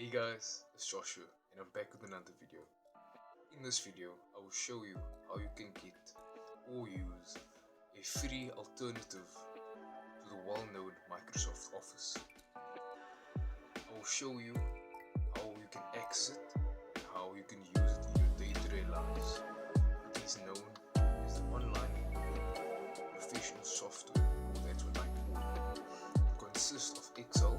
Hey guys, it's Joshua and I'm back with another video. In this video, I will show you how you can get or use a free alternative to the well-known Microsoft Office. I will show you how you can access it and how you can use it in your day-to-day lives. It is known as the online professional software, or that's what I call it. It consists of Excel,